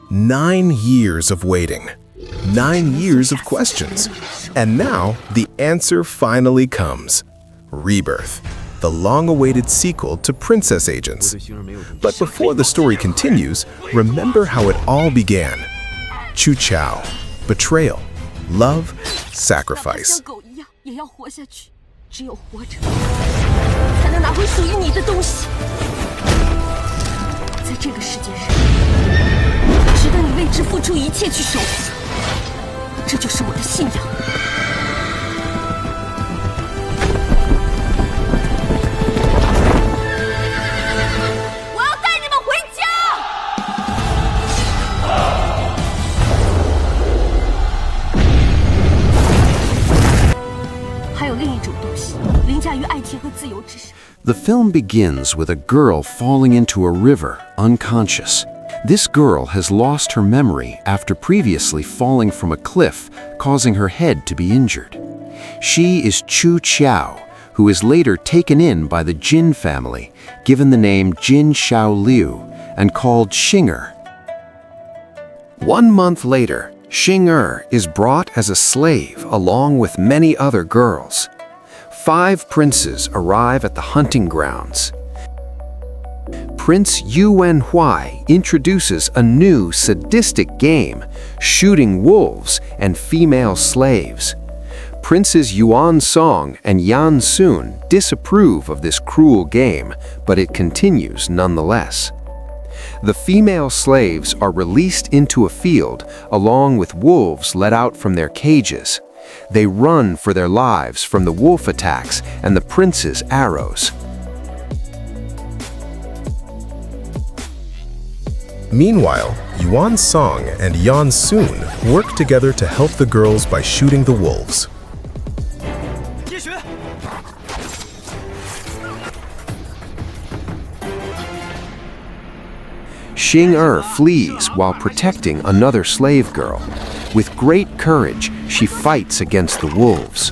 9 years of waiting. 9 years of questions. And now, the answer finally comes. Rebirth, the long-awaited sequel to Princess Agents. But before the story continues, remember how it all began. Chu Qiao, betrayal, love, sacrifice. 也要活下去，只有活着，才能拿回属于你的东西。在这个世界上，值得你为之付出一切去守护，这就是我的信仰。我要带你们回家。还有另一种东西，凌驾于爱情和自由之上。 The film begins with a girl falling into a river, unconscious. This girl has lost her memory after previously falling from a cliff, causing her head to be injured. She is Chu Qiao, who is later taken in by the Jin family, given the name Jin Xiaoliu, and called Xing'er. 1 month later, Xing'er is brought as a slave along with many other girls. 5 princes arrive at the hunting grounds. Prince Yuwen Yue introduces a new sadistic game, shooting wolves and female slaves. Princes Yuan Song and Yan Sun disapprove of this cruel game, but it continues nonetheless. The female slaves are released into a field along with wolves let out from their cages. They run for their lives from the wolf attacks and the prince's arrows. Meanwhile, Yuan Song and Yan Sun work together to help the girls by shooting the wolves. Xing'er flees while protecting another slave girl. With great courage, she fights against the wolves.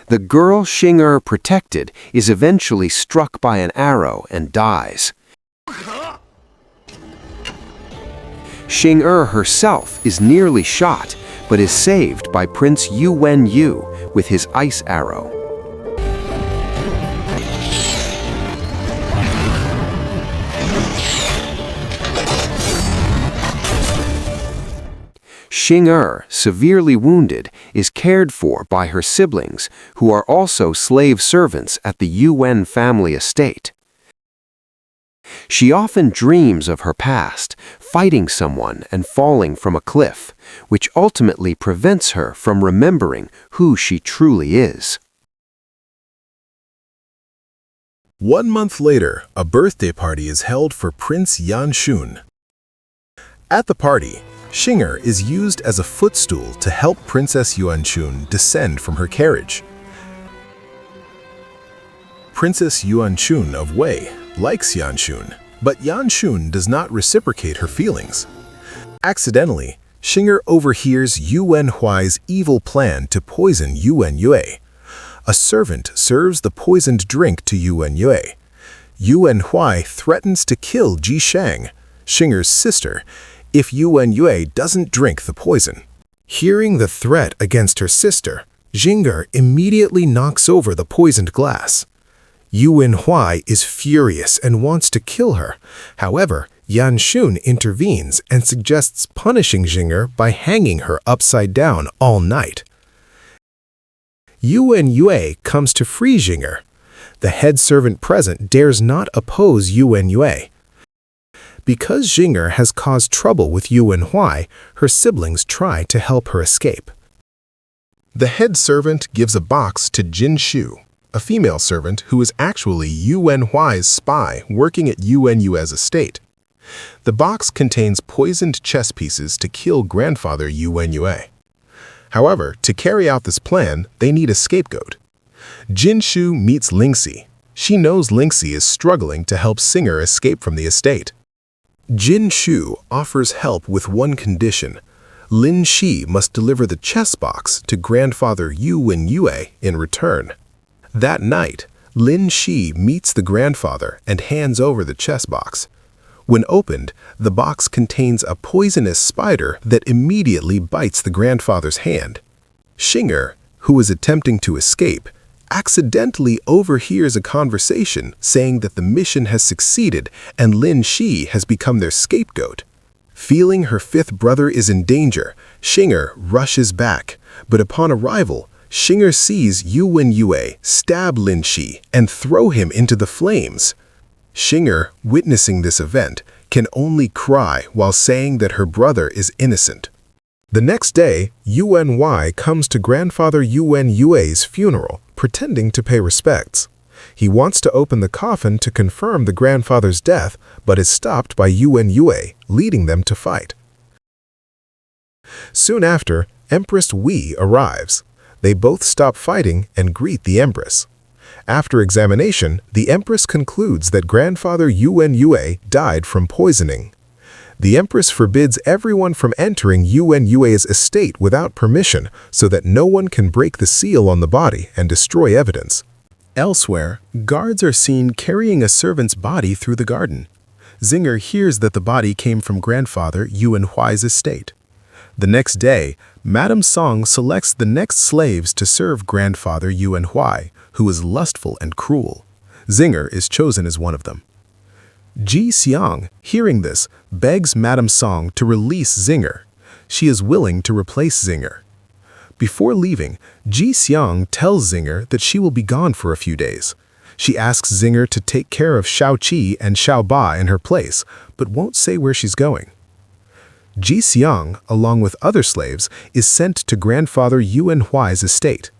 The girl Xing'er protected is eventually struck by an arrow and dies. Xing'er herself is nearly shot, but is saved by Prince Yuwen Yue with his ice arrow. Xing'er, severely wounded, is cared for by her siblings, who are also slave servants at the Yuwen family estate. She often dreams of her past, fighting someone and falling from a cliff, which ultimately prevents her from remembering who she truly is. 1 month later, a birthday party is held for Prince Yan Shun. At the party, Xing'er is used as a footstool to help Princess Yuan Shun descend from her carriage. Princess Yuan Shun of Wei likes Yan Shun, but Yan Shun does not reciprocate her feelings. Accidentally, Xing'er overhears Yuwen Huai's evil plan to poison Yuwen Yue. A servant serves the poisoned drink to Yuwen Yue. Yuwen Huai threatens to kill Ji Shang, Xing'er's sister, if Yuwen Yue doesn't drink the poison. Hearing the threat against her sister, Zhige immediately knocks over the poisoned glass. Yuwen Yue is furious and wants to kill her. However, Yan Xun intervenes and suggests punishing Zhige by hanging her upside down all night. Yuwen Yue comes to free Zhige. The head servant present dares not oppose Yuwen Yue. Because Zhige has caused trouble with Yuwen Yue, her siblings try to help her escape. The head servant gives a box to Jin Shu, a female servant who is actually Yuwen Yue's spy working at Yuwen Yue's estate. The box contains poisoned chess pieces to kill grandfather Yuwen Yue. However, to carry out this plan, they need a scapegoat. Jin Shu meets Lingxi. She knows Lingxi is struggling to help Singer escape from the estate. Jin Shu offers help with one condition. Lin Shi must deliver the chess box to grandfather Yuwen Yue in return. That night, Lin Shi meets the grandfather and hands over the chess box. When opened, the box contains a poisonous spider that immediately bites the grandfather's hand. Zhige, who is attempting to escape, accidentally overhears a conversation saying that the mission has succeeded and Lin Shi has become their scapegoat. Feeling her fifth brother is in danger, Zhige rushes back, but upon arrival, Zhige sees Yuwen Yue stab Lin Shi and throw him into the flames. Zhige, witnessing this event, can only cry while saying that her brother is innocent. The next day, Yuwen Yue comes to grandfather Yuwen Yue's funeral, pretending to pay respects. He wants to open the coffin to confirm the grandfather's death, but is stopped by Yuwen Yue, leading them to fight. Soon after, Empress Wei arrives. They both stop fighting and greet the Empress. After examination, the Empress concludes that grandfather Yuwen Yue died from poisoning. The Empress forbids everyone from entering Yuwen Yue's estate without permission so that no one can break the seal on the body and destroy evidence. Elsewhere, guards are seen carrying a servant's body through the garden. Zhige hears that the body came from grandfather Yuwen Yue's estate. The next day, Madame Song selects the next slaves to serve grandfather Yuwen Yue, who is lustful and cruel. Zhige is chosen as one of them. Ji Xiang, hearing this, begs Madame Song to release Zhige. She is willing to replace Zhige. Before leaving, Ji Xiang tells Zhige that she will be gone for a few days. She asks Zhige to take care of Shao Qi and Shao Ba in her place, but won't say where she's going. Ji Xiang, along with other slaves, is sent to grandfather Yuwen Yue's estate.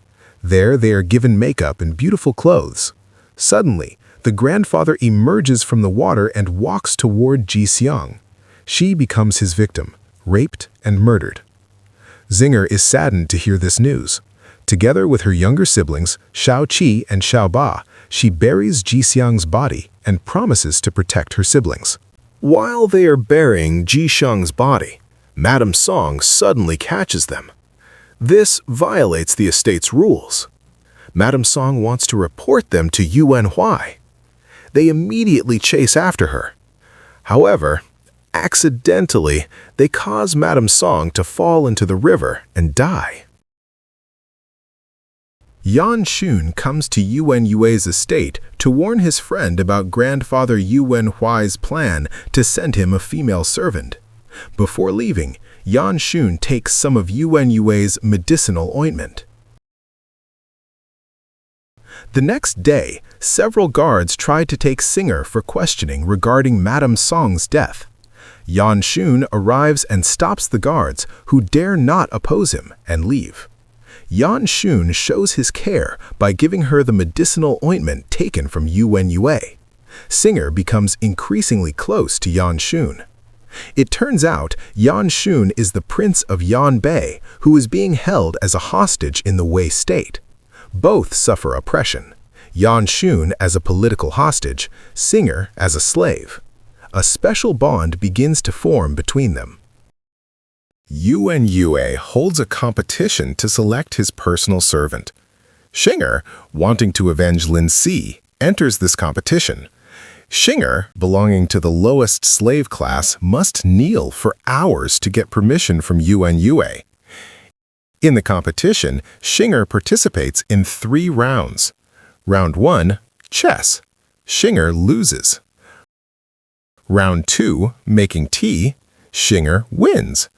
There they are given makeup and beautiful clothes. Suddenly, the grandfather emerges from the water and walks toward Ji Xiang. She becomes his victim, raped and murdered. Zhige is saddened to hear this news. Together with her younger siblings, Shao Qi and Shao Ba, she buries Ji Xiang's body and promises to protect her siblings. While they are burying Ji Xiang's body, Madame Song suddenly catches them. This violates the estate's rules. Madame Song wants to report them to Yuwen Yue. They immediately chase after her. However, accidentally, they cause Madame Song to fall into the river and die. Yan Xun comes to Yuwen Yue's estate to warn his friend about grandfather Yuwen Yue's plan to send him a female servant. Before leaving, Yan Xun takes some of Yuwen Yue's medicinal ointment. The next day, several guards tried to take Zhige for questioning regarding Madame Song's death. Yan Xun arrives and stops the guards, who dare not oppose him, and leave. Yan Xun shows his care by giving her the medicinal ointment taken from Yuwen Yue. Zhige becomes increasingly close to Yan Xun. It turns out Yan Xun is the prince of Yan Bei, who is being held as a hostage in the Wei state. Both suffer oppression, Yan Xun as a political hostage, Zhige as a slave. A special bond begins to form between them. Yuwen Yue holds a competition to select his personal servant. Zhige, wanting to avenge Lin Si, enters this competition. Zhige, belonging to the lowest slave class, must kneel for hours to get permission from Yuwen Yue. In the competition, Xing'er participates in 3 rounds. Round 1, chess. Xing'er loses. Round 2, making tea. Xing'er wins.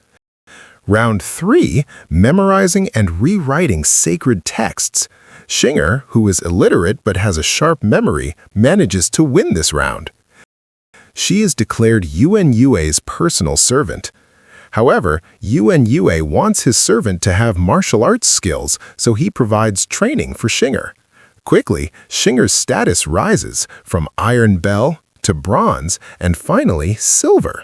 Round 3, memorizing and rewriting sacred texts. Xing'er, who is illiterate but has a sharp memory, manages to win this round. She is declared Yuwen Yue's personal servant. However, Yuwen Yue wants his servant to have martial arts skills, so he provides training for Xing'er. Quickly, Xing'er's status rises from iron bell to bronze and finally silver.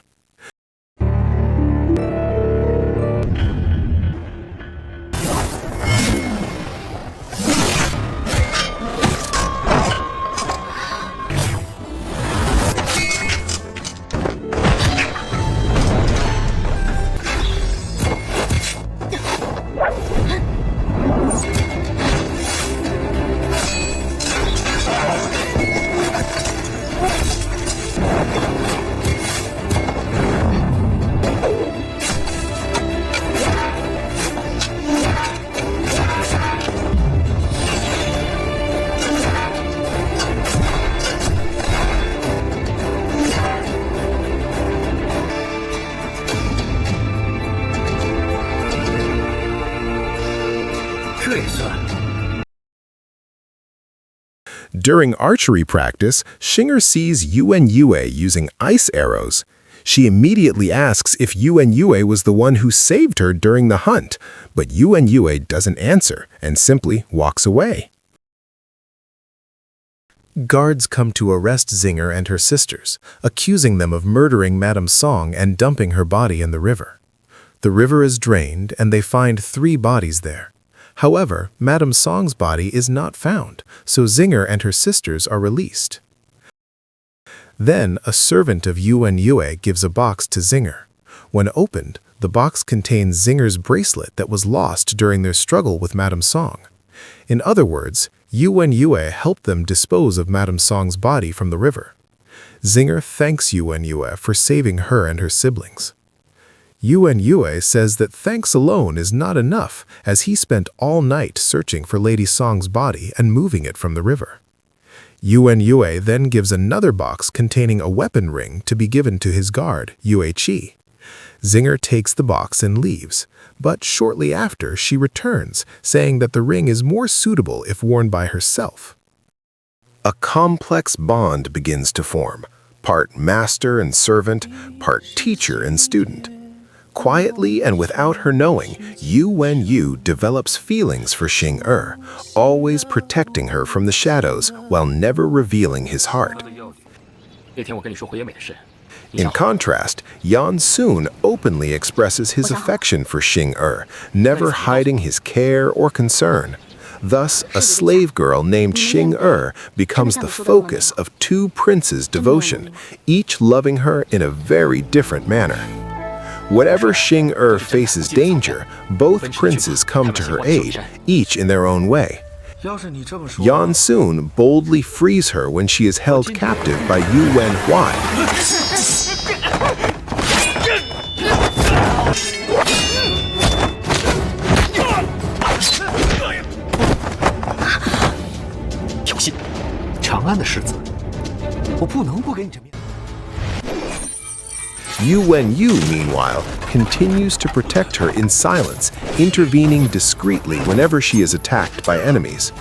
During archery practice, Xing'er sees Yuwen Yue using ice arrows. She immediately asks if Yuwen Yue was the one who saved her during the hunt, but Yuwen Yue doesn't answer and simply walks away. Guards come to arrest Xing'er and her sisters, accusing them of murdering Madame Song and dumping her body in the river. The river is drained and they find 3 bodies there. However, Madame Song's body is not found, so Xing'er and her sisters are released. Then, a servant of Yuwen Yue gives a box to Xing'er. When opened, the box contains Xing'er's bracelet that was lost during their struggle with Madame Song. In other words, Yuwen Yue helped them dispose of Madame Song's body from the river. Xing'er thanks Yuwen Yue for saving her and her siblings. Yuwen Yue says that thanks alone is not enough, as he spent all night searching for Lady Song's body and moving it from the river. Yuwen Yue then gives another box containing a weapon ring to be given to his guard, Yue Qi. Xing'er takes the box and leaves, but shortly after she returns, saying that the ring is more suitable if worn by herself. A complex bond begins to form, part master and servant, part teacher and student. Quietly and without her knowing, Yuwen Yue develops feelings for Xing'er, always protecting her from the shadows while never revealing his heart. In contrast, Yan soon openly expresses his affection for Xing'er, never hiding his care or concern. Thus, a slave girl named Xing'er becomes the focus of 2 princes' devotion, each loving her in a very different manner. Whenever Xing'er faces danger, both princes come to her aid, each in their own way. Yan soon boldly frees her when she is held captive by Yuwen Yuwen Yue, meanwhile, continues to protect her in silence, intervening discreetly whenever she is attacked by enemies.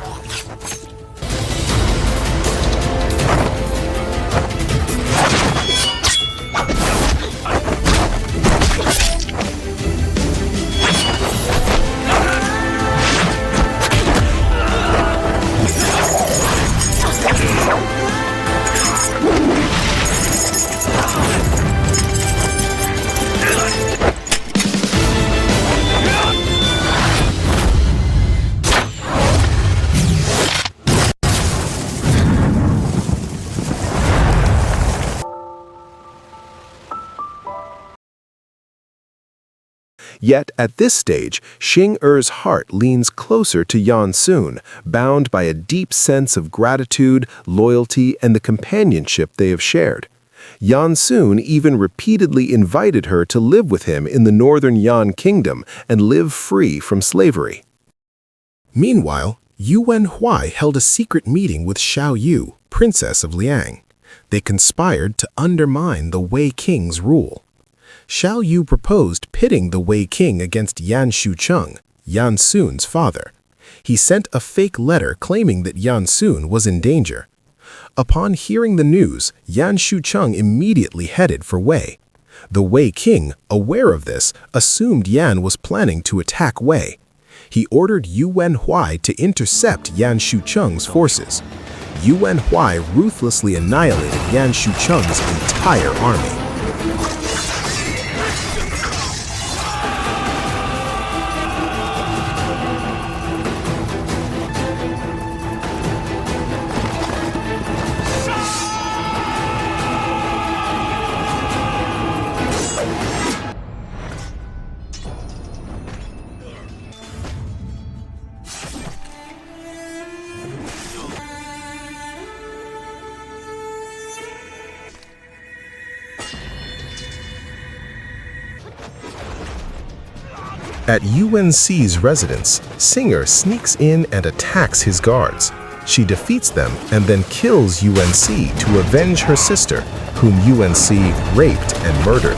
Yet, at this stage, Xing'er's heart leans closer to Yan soon, bound by a deep sense of gratitude, loyalty, and the companionship they have shared. Yan Sun even repeatedly invited her to live with him in the northern Yan kingdom and live free from slavery. Meanwhile, Yuwen Yue held a secret meeting with Xiao Yu, princess of Liying. They conspired to undermine the Wei king's rule. Xiao Yu proposed pitting the Wei king against Yan Shucheng, Yan Sun's father. He sent a fake letter claiming that Yan Sun was in danger. Upon hearing the news, Yan Shucheng immediately headed for Wei. The Wei king, aware of this, assumed Yan was planning to attack Wei. He ordered Yuwen Yue to intercept Yan Shucheng's forces. Yuwen Yue ruthlessly annihilated Yan Shucheng's entire army. At Yuwen Ci's residence, Singer sneaks in and attacks his guards. She defeats them and then kills Yuwen Ci to avenge her sister, whom Yuwen Ci raped and murdered.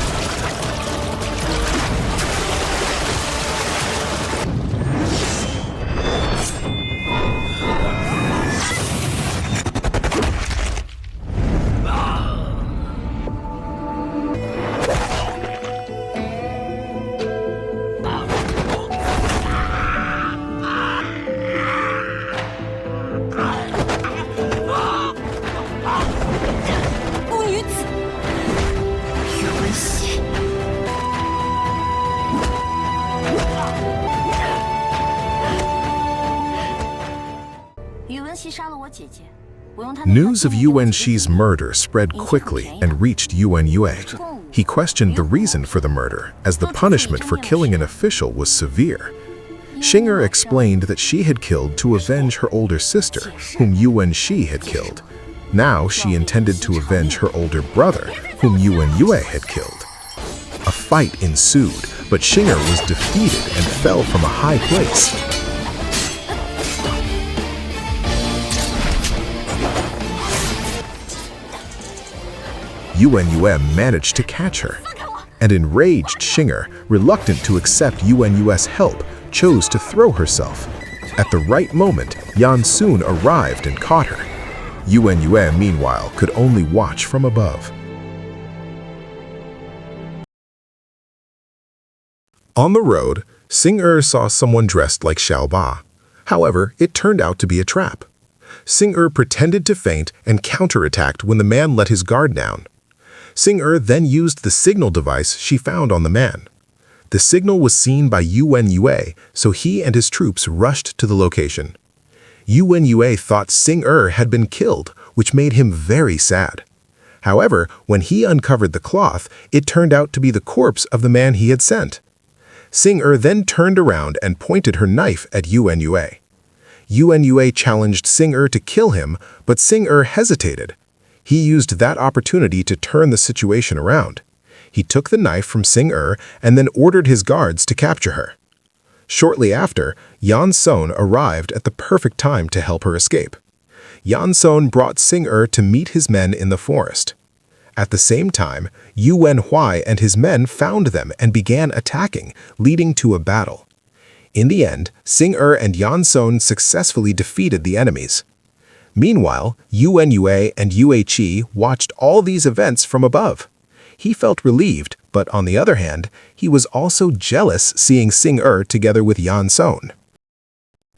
News of Yuwen Ci's murder spread quickly and reached Yuwen Yue. He questioned the reason for the murder, as the punishment for killing an official was severe. Xinger explained that she had killed to avenge her older sister, whom Yuwen Ci had killed. Now she intended to avenge her older brother, whom Yuwen Yue had killed. A fight ensued, but Xinger was defeated and fell from a high place. Yuwen Yue managed to catch her. An enraged Xinger, reluctant to accept Yuwen Yue's help, chose to throw herself. At the right moment, Yan Sun arrived and caught her. Yuwen Yue, meanwhile, could only watch from above. On the road, Xing saw someone dressed like Xiao Ba. However, it turned out to be a trap. Xing pretended to faint and counterattacked when the man let his guard down. Xing then used the signal device she found on the man. The signal was seen by Yuwen Yue, so he and his troops rushed to the location. Yuwen Yue thought Xing had been killed, which made him very sad. However, when he uncovered the cloth, it turned out to be the corpse of the man he had sent. Xing then turned around and pointed her knife at Yuwen Yue. Yuwen Yue challenged Xing to kill him, but Xing hesitated. He used that opportunity to turn the situation around. He took the knife from Xing and then ordered his guards to capture her. Shortly after, Yan Sun arrived at the perfect time to help her escape. Yan Sun brought Xing to meet his men in the forest. At the same time, Yuwen Yue and his men found them and began attacking, leading to a battle. In the end, Xing and Yan Sun successfully defeated the enemies. Meanwhile, Yuwen Yue and Yue Qi watched all these events from above. He felt relieved, but on the other hand, he was also jealous seeing Xing together with Yan Sun.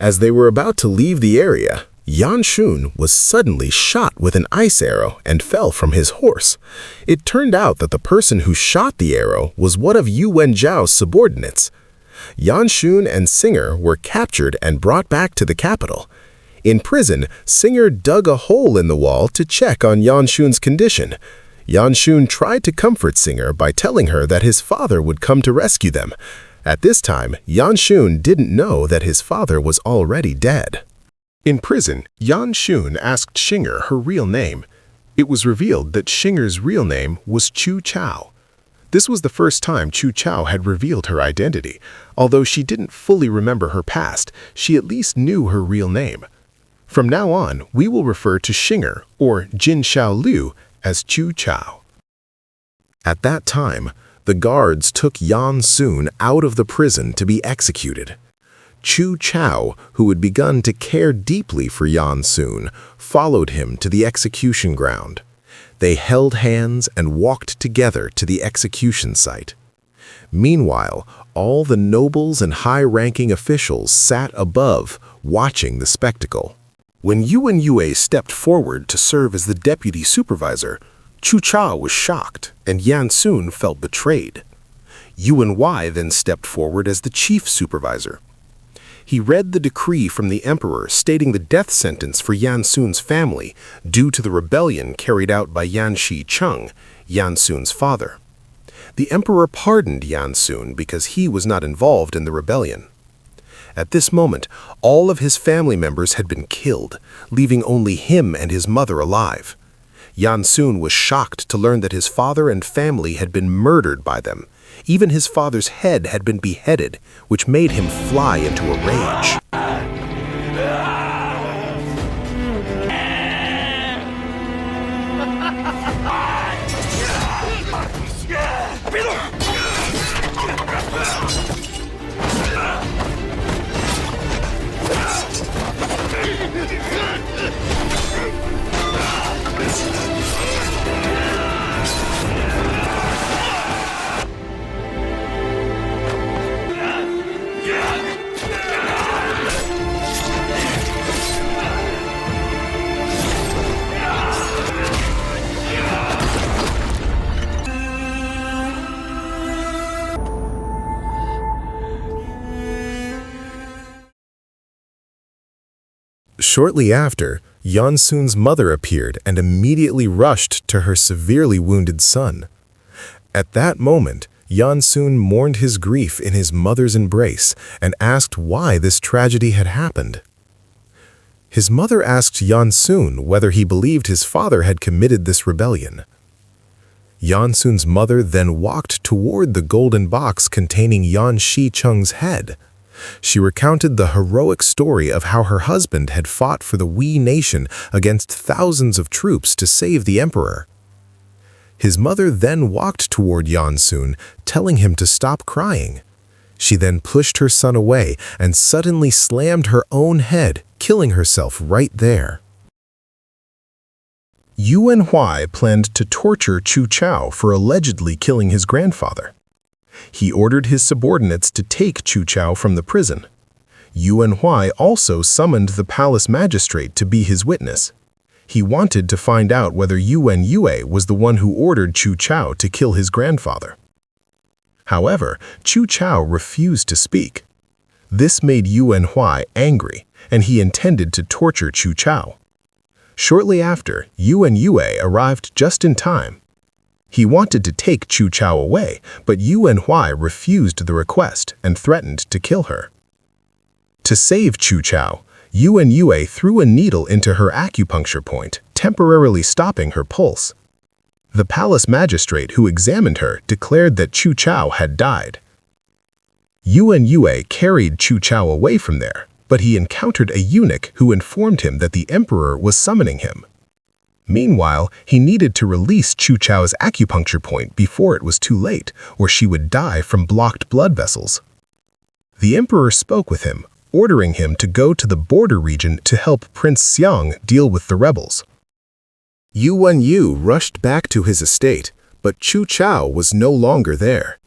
As they were about to leave the area, Yan Shun was suddenly shot with an ice arrow and fell from his horse. It turned out that the person who shot the arrow was one of Yuwen Zhao's subordinates. Yan Shun and Xing were captured and brought back to the capital. In prison, Xing dug a hole in the wall to check on Yan Shun's condition. Yan Shun tried to comfort Xing by telling her that his father would come to rescue them. At this time, Yan Shun didn't know that his father was already dead. In prison, Yan Shun asked Xing her real name. It was revealed that Xinger's real name was Chu Qiao. This was the first time Chu Qiao had revealed her identity. Although she didn't fully remember her past, she at least knew her real name. From now on, we will refer to Xinger, or Jin Xiao Liu, as Chu Qiao. At that time, the guards took Yan Sun out of the prison to be executed. Chu Qiao, who had begun to care deeply for Yan Sun, followed him to the execution ground. They held hands and walked together to the execution site. Meanwhile, all the nobles and high-ranking officials sat above, watching the spectacle. When Yuwen Yue stepped forward to serve as the deputy supervisor, Chu Qiao was shocked, and Yan Sun felt betrayed. Yuwen Yue then stepped forward as the chief supervisor. He read the decree from the emperor stating the death sentence for Yan Sun's family due to the rebellion carried out by Yan Shicheng, Yan Sun's father. The emperor pardoned Yan Sun because he was not involved in the rebellion. At this moment, all of his family members had been killed, leaving only him and his mother alive. Yan Sun was shocked to learn that his father and family had been murdered by them. Even his father's head had been beheaded, which made him fly into a rage. Shortly after, Yan Sun's mother appeared and immediately rushed to her severely wounded son. At that moment, Yan Sun mourned his grief in his mother's embrace and asked why this tragedy had happened. His mother asked Yan Sun whether he believed his father had committed this rebellion. Yan Sun's mother then walked toward the golden box containing Yan Shicheng's head. She recounted the heroic story of how her husband had fought for the Wei nation against thousands of troops to save the emperor. His mother then walked toward Yan Sun, telling him to stop crying. She then pushed her son away and suddenly slammed her own head, killing herself right there. Yuwen Yue planned to torture Chu Qiao for allegedly killing his grandfather. He ordered his subordinates to take Chu Qiao from the prison. Yuwen Yue also summoned the palace magistrate to be his witness. He wanted to find out whether Yuwen Yue was the one who ordered Chu Qiao to kill his grandfather. However, Chu Qiao refused to speak. This made Yuwen Yue angry, and he intended to torture Chu Qiao. Shortly after, Yuwen Yue arrived just in time. He wanted to take Chu Qiao away, but Yuwen Yue refused the request and threatened to kill her. To save Chu Qiao, Yuwen Yue threw a needle into her acupuncture point, temporarily stopping her pulse. The palace magistrate who examined her declared that Chu Qiao had died. Yuwen Yue carried Chu Qiao away from there, but he encountered a eunuch who informed him that the emperor was summoning him. Meanwhile, he needed to release Chu Qiao's acupuncture point before it was too late, or she would die from blocked blood vessels. The emperor spoke with him, ordering him to go to the border region to help Prince Xiang deal with the rebels. Yuwen Yue rushed back to his estate, but Chu Qiao was no longer there.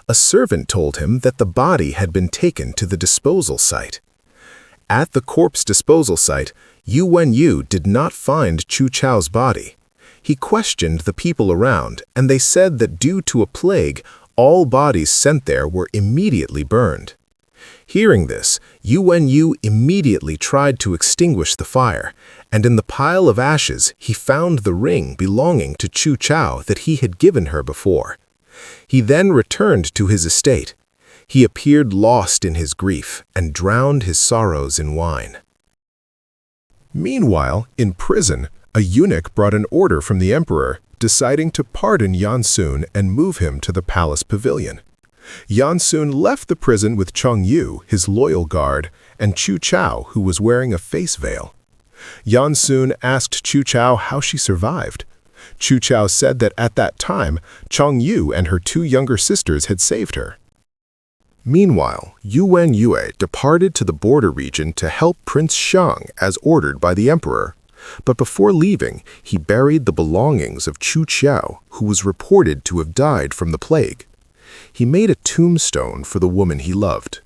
A servant told him that the body had been taken to the disposal site. At the corpse disposal site, Yuwen Yue did not find Chu Qiao's body. He questioned the people around, and they said that due to a plague, all bodies sent there were immediately burned. Hearing this, Yuwen Yue immediately tried to extinguish the fire, and in the pile of ashes he found the ring belonging to Chu Qiao that he had given her before. He then returned to his estate. He appeared lost in his grief and drowned his sorrows in wine. Meanwhile, in prison, A eunuch brought an order from the emperor, deciding to pardon Yan Sun and move him to the palace pavilion. Yan Sun left the prison with Cheng Yu, his loyal guard, and Chu Qiao, who was wearing a face veil. Yan Sun asked Chu Qiao how she survived. Chu Qiao said that at that time, Cheng Yu and her 2 younger sisters had saved her. Meanwhile, Yuwen Yue departed to the border region to help Prince Shang as ordered by the emperor. But before leaving, he buried the belongings of Chu Qiao, who was reported to have died from the plague. He made a tombstone for the woman he loved.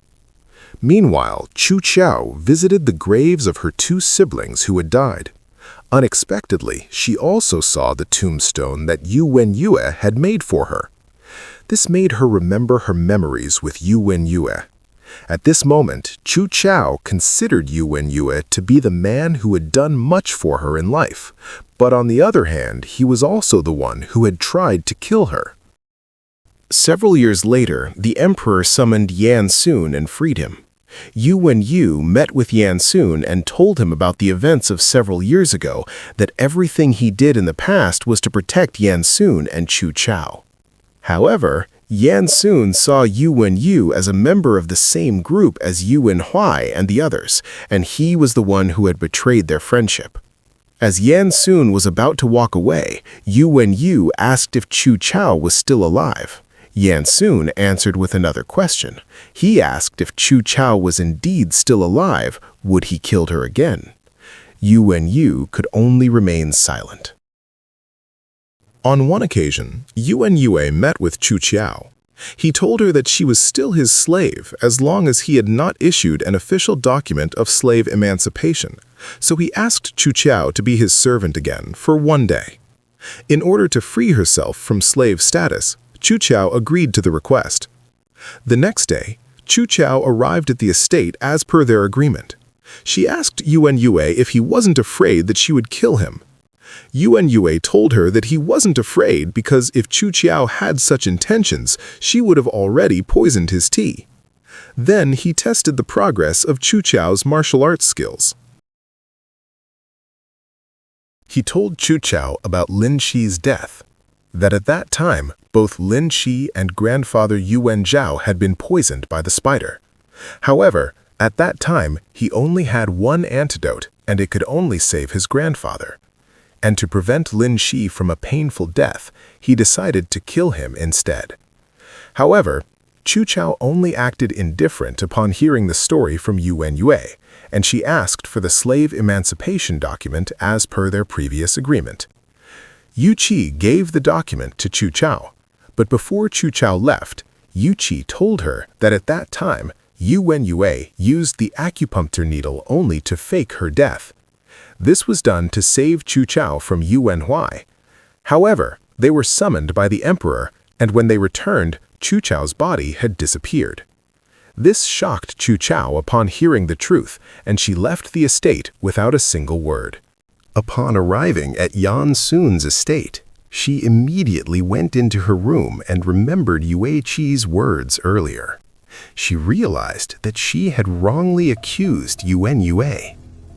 Meanwhile, Chu Qiao visited the graves of her 2 siblings who had died. Unexpectedly, she also saw the tombstone that Yuwen Yue had made for her. This made her remember her memories with Yuwen Yue. At this moment, Chu Qiao considered Yuwen Yue to be the man who had done much for her in life, but on the other hand, he was also the one who had tried to kill her. Several years later, the emperor summoned Yan Sun and freed him. Yuwen Yue met with Yan Sun and told him about the events of several years ago, that everything he did in the past was to protect Yan Sun and Chu Qiao. However, Yan Sun saw Yuwen Yue as a member of the same group as Yuwen Hui and the others, and he was the one who had betrayed their friendship. As Yan Sun was about to walk away, Yuwen Yue asked if Chu Qiao was still alive. Yan Sun answered with another question. He asked if Chu Qiao was indeed still alive, would he kill her again? Yuwen Yue could only remain silent. On one occasion, Yuwen Yue met with Chu Qiao. He told her that she was still his slave as long as he had not issued an official document of slave emancipation, so he asked Chu Qiao to be his servant again for 1 day. In order to free herself from slave status, Chu Qiao agreed to the request. The next day, Chu Qiao arrived at the estate as per their agreement. She asked Yuwen Yue if he wasn't afraid that she would kill him. Yuwen Yue told her that he wasn't afraid because if Chu Qiao had such intentions, she would have already poisoned his tea. Then he tested the progress of Chu Qiao's martial arts skills. He told Chu Qiao about Lin Shi's death, that at that time, both Lin Shi and grandfather Yuwen Zhao had been poisoned by the spider. However, at that time, he only had one antidote, and it could only save his grandfather. And to prevent Lin Shi from a painful death, he decided to kill him instead. However, Chu Qiao only acted indifferent upon hearing the story from Yuwen Yue, and she asked for the slave emancipation document as per their previous agreement. Yu Qi gave the document to Chu Qiao, but before Chu Qiao left, Yu Qi told her that at that time, Yuwen Yue used the acupuncture needle only to fake her death. This was done to save Chu Qiao from Yuwen Hui. However, they were summoned by the emperor, and when they returned, Chu Qiao's body had disappeared. This shocked Chu Qiao upon hearing the truth, and she left the estate without a single word. Upon arriving at Yan Sun's estate, she immediately went into her room and remembered Yue Qi's words earlier. She realized that she had wrongly accused Yuwen Yue.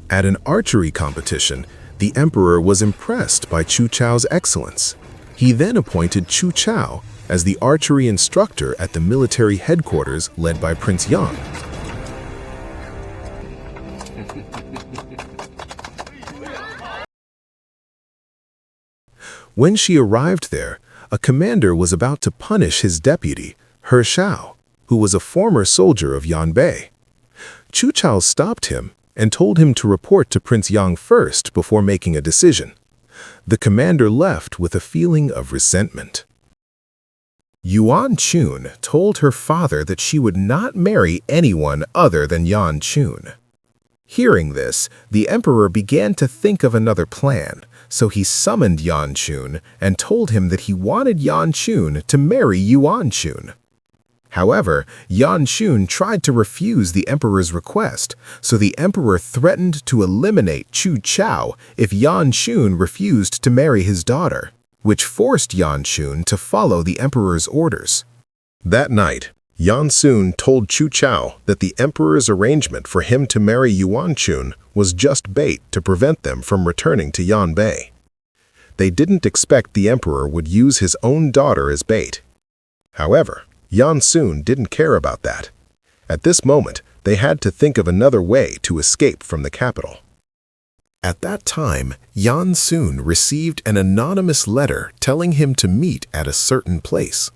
At an archery competition, the emperor was impressed by Chu Qiao's excellence. He then appointed Chu Qiao as the archery instructor at the military headquarters led by Prince Yang. When she arrived there, a commander was about to punish his deputy, He Shao, who was a former soldier of Yan Bei. Chu Qiao stopped him and told him to report to Prince Yang first before making a decision. The commander left with a feeling of resentment. Yuan Chun told her father that she would not marry anyone other than Yan Chun. Hearing this, the emperor began to think of another plan, so he summoned Yan Chun and told him that he wanted Yan Chun to marry Yuan Chun. However, Yan Chun tried to refuse the emperor's request, so the emperor threatened to eliminate Chu Qiao if Yan Chun refused to marry his daughter, which forced Yan Chun to follow the emperor's orders. That night, Yan Sun told Chu Qiao that the emperor's arrangement for him to marry Yuan Chun was just bait to prevent them from returning to Yan Bei. They didn't expect the emperor would use his own daughter as bait. However, Yan Sun didn't care about that. At this moment, they had to think of another way to escape from the capital. At that time, Yan Sun received an anonymous letter telling him to meet at a certain place.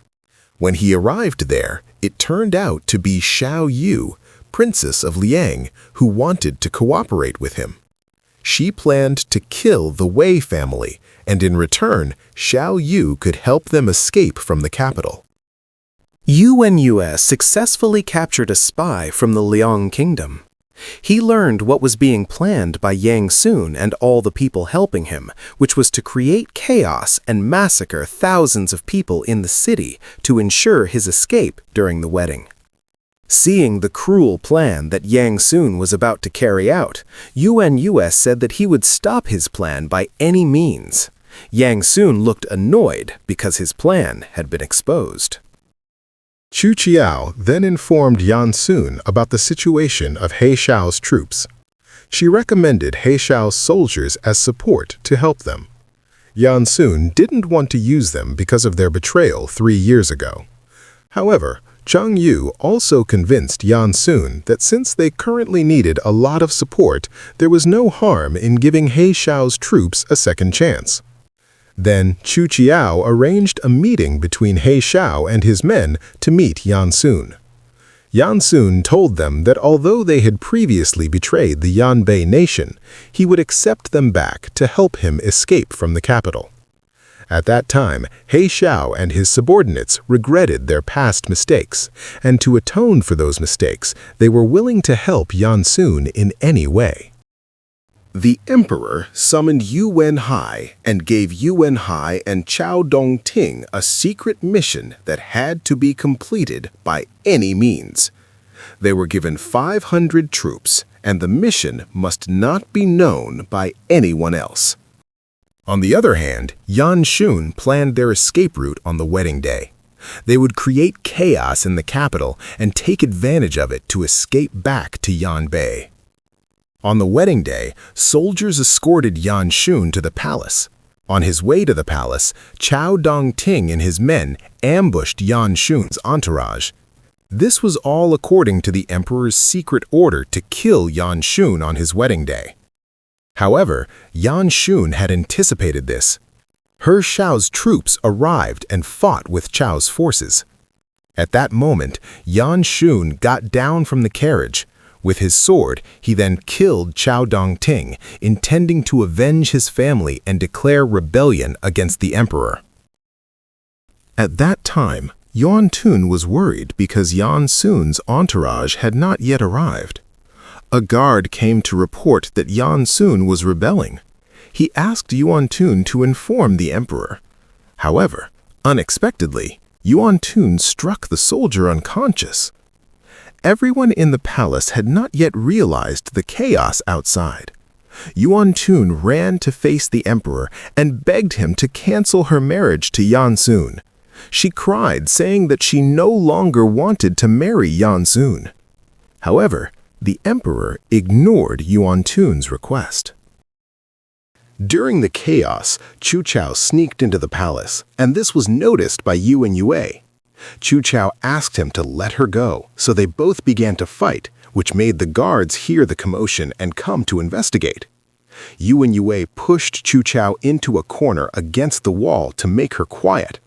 When he arrived there, it turned out to be Zhao Yu, princess of Liying, who wanted to cooperate with him. She planned to kill the Wei family, and in return, Zhao Yu could help them escape from the capital. Yuwen Yue successfully captured a spy from the Liying kingdom. He learned what was being planned by Gengxin and all the people helping him, which was to create chaos and massacre thousands of people in the city to ensure his escape during the wedding. Seeing the cruel plan that Gengxin was about to carry out, Yuwen Yue said that he would stop his plan by any means. Gengxin looked annoyed because his plan had been exposed. Chu Qiao then informed Yan Sun about the situation of He Xiao's troops. She recommended He Xiao's soldiers as support to help them. Yan Sun didn't want to use them because of their betrayal 3 years ago. However, Zhang Yu also convinced Yan Sun that since they currently needed a lot of support, there was no harm in giving He Xiao's troops a second chance. Then Chu Qiao arranged a meeting between He Xiao and his men to meet Yan Sun. Yan Sun told them that although they had previously betrayed the Yan Bei nation, he would accept them back to help him escape from the capital. At that time, He Xiao and his subordinates regretted their past mistakes, and to atone for those mistakes, they were willing to help Yan Sun in any way. The emperor summoned Yuwen Hai and gave Yuwen Hai and Chao Dongting a secret mission that had to be completed by any means. They were given 500 troops, and the mission must not be known by anyone else. On the other hand, Yan Shun planned their escape route on the wedding day. They would create chaos in the capital and take advantage of it to escape back to Yan Bei. On the wedding day, soldiers escorted Yan Shun to the palace. On his way to the palace, Chao Dongting and his men ambushed Yan Shun's entourage. This was all according to the emperor's secret order to kill Yan Shun on his wedding day. However, Yan Shun had anticipated this. He Xiao's troops arrived and fought with Chao's forces. At that moment, Yan Shun got down from the carriage. With his sword, he then killed Chao Dongting, intending to avenge his family and declare rebellion against the emperor. At that time, Yuan Tun was worried because Yan Sun's entourage had not yet arrived. A guard came to report that Yan Sun was rebelling. He asked Yuan Tun to inform the emperor. However, unexpectedly, Yuan Tun struck the soldier unconscious. Everyone in the palace had not yet realized the chaos outside. Yuan Tun ran to face the emperor and begged him to cancel her marriage to Yan Sun. She cried, saying that she no longer wanted to marry Yan Sun. However, the emperor ignored Yuan Tun's request. During the chaos, Chu Qiao sneaked into the palace, and this was noticed by Yuwen Yue. Chu Qiao asked him to let her go, so they both began to fight, which made the guards hear the commotion and come to investigate. Yuwen Yue pushed Chu Qiao into a corner against the wall to make her quiet.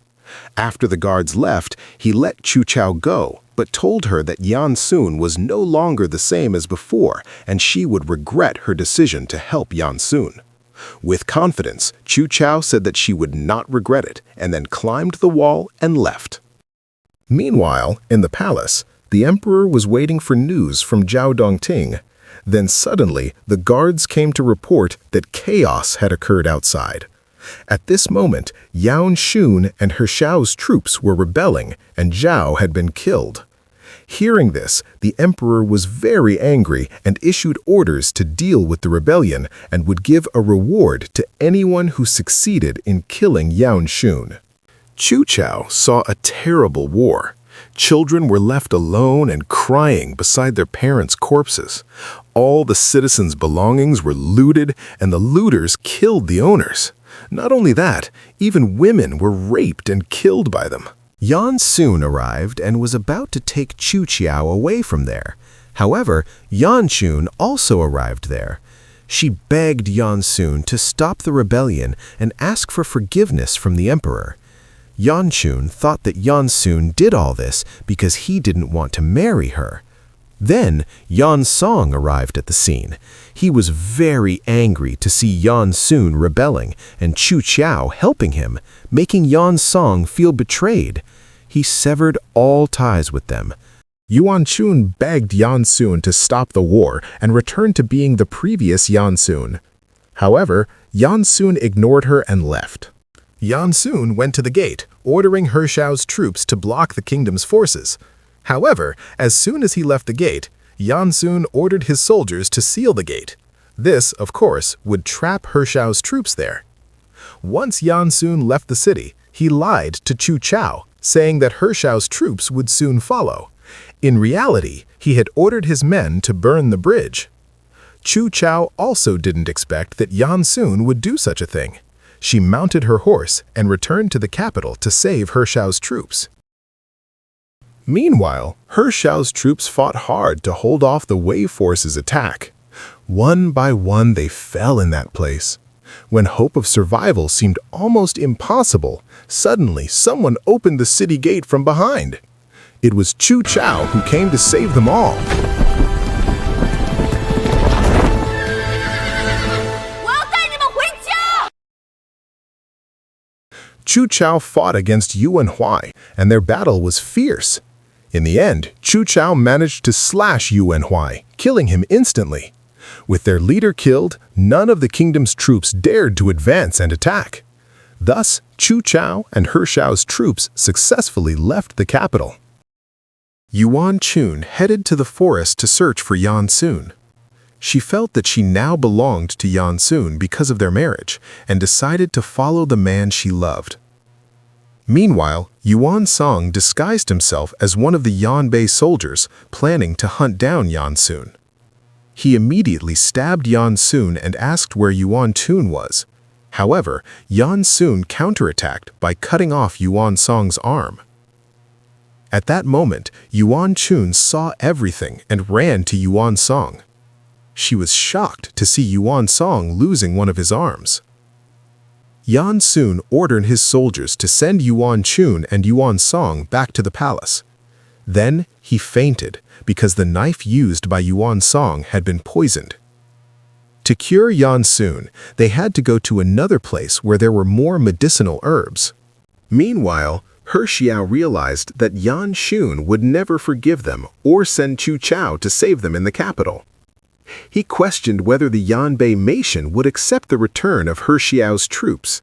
After the guards left, he let Chu Qiao go, but told her that Yan Sun was no longer the same as before, and she would regret her decision to help Yan Sun. With confidence, Chu Qiao said that she would not regret it, and then climbed the wall and left. Meanwhile, in the palace, the emperor was waiting for news from Chao Dongting. Then suddenly, the guards came to report that chaos had occurred outside. At this moment, Yan Shun and He Xiao's troops were rebelling, and Zhao had been killed. Hearing this, the emperor was very angry and issued orders to deal with the rebellion and would give a reward to anyone who succeeded in killing Yan Shun. Chu Qiao saw a terrible war. Children were left alone and crying beside their parents' corpses. All the citizens' belongings were looted, and the looters killed the owners. Not only that, even women were raped and killed by them. Yan soon arrived and was about to take Chu Qiao away from there. However, Yan Chun also arrived there. She begged Yan Sun to stop the rebellion and ask for forgiveness from the emperor. Yan Chun thought that Yan Sun did all this because he didn't want to marry her. Then Yan Song arrived at the scene. He was very angry to see Yan Sun rebelling and Chu Qiao helping him, making Yan Song feel betrayed. He severed all ties with them. Yuan Chun begged Yan Sun to stop the war and return to being the previous Yan Sun. However, Yan Sun ignored her and left. Yan Sun went to the gate, ordering He Xiao's troops to block the kingdom's forces. However, as soon as he left the gate, Yan Sun ordered his soldiers to seal the gate. This, of course, would trap He Xiao's troops there. Once Yan Sun left the city, he lied to Chu Qiao, saying that He Xiao's troops would soon follow. In reality, he had ordered his men to burn the bridge. Chu Qiao also didn't expect that Yan Sun would do such a thing. She mounted her horse and returned to the capital to save He Xiao's troops. Meanwhile, He Xiao's troops fought hard to hold off the Wei force's attack. One by one they fell in that place. When hope of survival seemed almost impossible, suddenly someone opened the city gate from behind. It was Chu Qiao who came to save them all. Chu Qiao fought against Yuwen Yue, and their battle was fierce. In the end, Chu Qiao managed to slash Yuwen Yue, killing him instantly. With their leader killed, none of the kingdom's troops dared to advance and attack. Thus, Chu Qiao and He Xiao's troops successfully left the capital. Yuan Chun headed to the forest to search for Yan Sun. She felt that she now belonged to Yan Sun because of their marriage and decided to follow the man she loved. Meanwhile, Yuan Song disguised himself as one of the Yan Bei soldiers, planning to hunt down Yan Sun. He immediately stabbed Yan Sun and asked where Yuan Chun was. However, Yan Sun counterattacked by cutting off Yuan Song's arm. At that moment, Yuan Chun saw everything and ran to Yuan Song. She was shocked to see Yuan Song losing one of his arms. Yan Sun ordered his soldiers to send Yuan Chun and Yuan Song back to the palace. Then he fainted because the knife used by Yuan Song had been poisoned. To cure Yan Sun, they had to go to another place where there were more medicinal herbs. Meanwhile, He Xiao realized that Yan Chun would never forgive them or send Chu Qiao to save them in the capital. He questioned whether the Yan Bei nation would accept the return of He Xiao's troops.